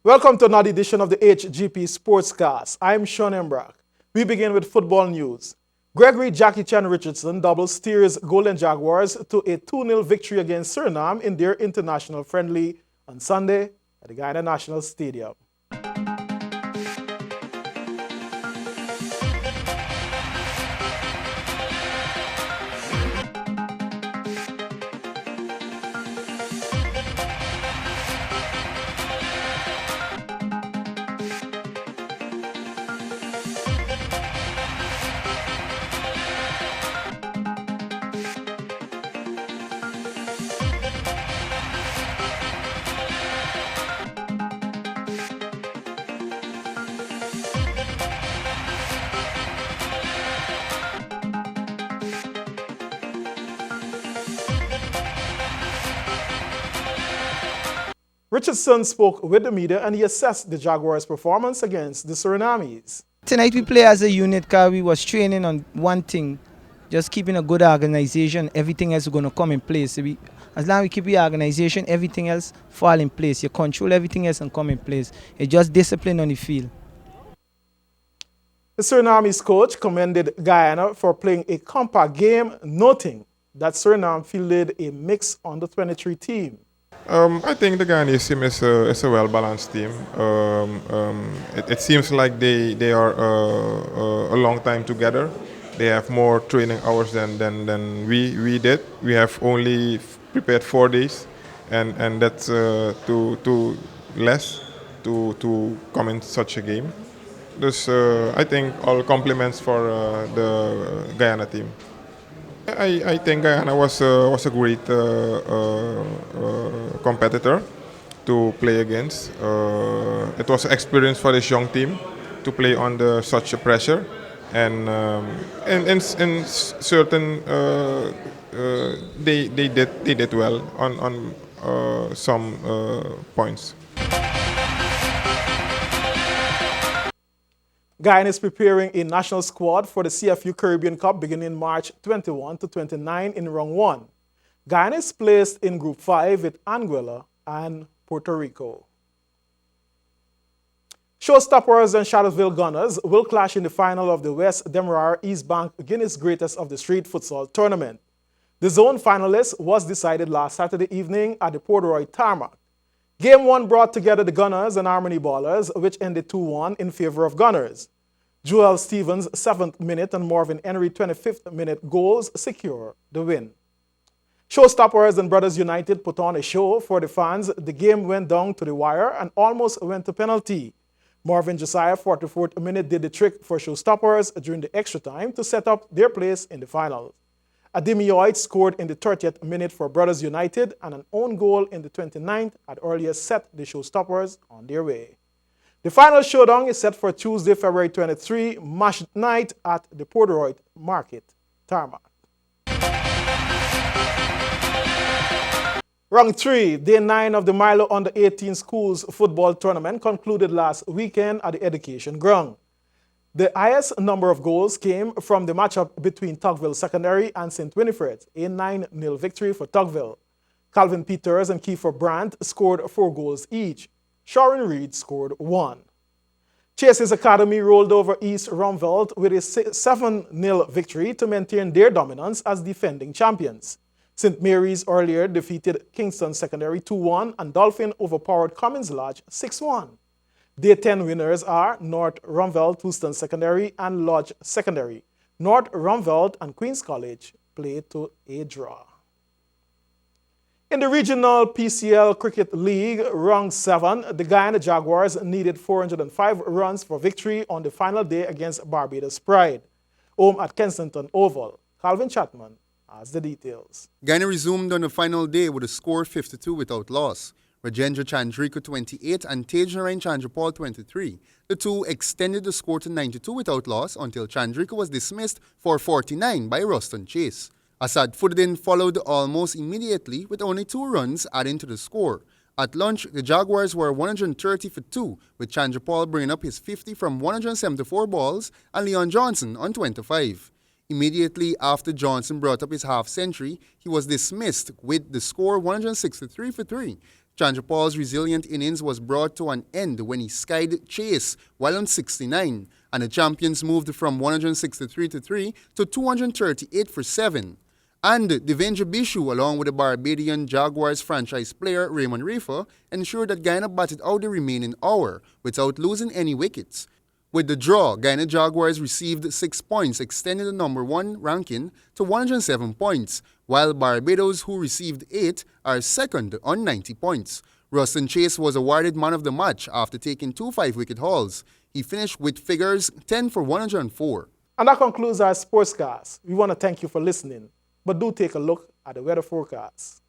Welcome to another edition of the HGP Sportscast. I'm Sean Embrock. We begin with football news. Gregory Jackie Chan Richardson double steers Golden Jaguars to a 2-0 victory against Suriname in their international friendly on Sunday at the Guyana National Stadium. Richardson spoke with the media and he assessed the Jaguars' performance against the Surinamis. Tonight we play as a unit because we was training on one thing, just keeping a good organization. Everything else is going to come in place. As long as we keep the organization, everything else fall in place. You control everything else and come in place. It's just discipline on the field. The Surinamis coach commended Guyana for playing a compact game, noting that Suriname fielded a mixed under-23 team. I think the Guyanese team is a well-balanced team. It seems like they are a long time together. They have more training hours than we did. We have only prepared 4 days, and that's too less to come in such a game. Dus I think all compliments for the Guyana team. I think Guyana was a great competitor to play against. It was an experience for this young team to play under such a pressure, and in certain they did well on some points. Guyana is preparing a national squad for the CFU Caribbean Cup beginning March 21 to 29 in round 1. Guyana is placed in Group 5 with Anguilla and Puerto Rico. Showstoppers and Charlottesville Gunners will clash in the final of the West Demerara East Bank Guinness Greatest of the Street Futsal Tournament. The zone finalist was decided last Saturday evening at the Port Royal Tarmac. Game 1 brought together the Gunners and Harmony Ballers, which ended 2-1 in favor of Gunners. Joel Stevens' 7th minute and Marvin Henry 25th minute goals secure the win. Showstoppers and Brothers United put on a show for the fans. The game went down to the wire and almost went to penalty. Marvin Josiah, 44th minute, did the trick for Showstoppers during the extra time to set up their place in the final. Ademi Lloyd scored in the 30th minute for Brothers United, and an own goal in the 29th had earlier set the Showstoppers on their way. The final showdown is set for Tuesday, February 23, match night at the Port Royal Market Tarmac. Round 3, day 9 of the Milo Under-18 Schools Football Tournament concluded last weekend at the Education Ground. The highest number of goals came from the matchup between Tugville Secondary and St. Winifred, a 9-0 victory for Tugville. Calvin Peters and Kiefer Brandt scored 4 goals each. Sharon Reed scored 1. Chase's Academy rolled over East Rumveld with a 7-0 victory to maintain their dominance as defending champions. St. Mary's earlier defeated Kingston Secondary 2-1 and Dolphin overpowered Cummins Lodge 6-1. Day 10 winners are North Rumveld, Houston Secondary, and Lodge Secondary. North Rumveld and Queens College played to a draw. In the regional PCL Cricket League, round 7, the Guyana Jaguars needed 405 runs for victory on the final day against Barbados Pride, home at Kensington Oval. Calvin Chapman has the details. Guyana resumed on the final day with a score 52 without loss. Rajendra Chandrika 28 and Tejnarain Chandrapal 23. The two extended the score to 92 without loss until Chandrika was dismissed for 49 by Ruston Chase. Asad Fuddin followed almost immediately with only 2 runs adding to the score. At lunch, the Jaguars were 130 for 2, with Chandrapal bringing up his 50 from 174 balls and Leon Johnson on 25. Immediately after Johnson brought up his half-century, he was dismissed with the score 163 for 3. Chandra Paul's resilient innings was brought to an end when he skied Chase while on 69, and the champions moved from 163 to 238 for 7. And Devendra Bishu, along with the Barbadian Jaguars franchise player Raymond Reefer, ensured that Guyana batted out the remaining hour without losing any wickets. With the draw, Guyana Jaguars received 6 points, extending the number 1 ranking to 107 points, while Barbados, who received 8, are second on 90 points. Ruston Chase was awarded man of the match after taking 2 5-wicket hauls. He finished with figures 10 for 104. And that concludes our sportscast. We want to thank you for listening, but do take a look at the weather forecast.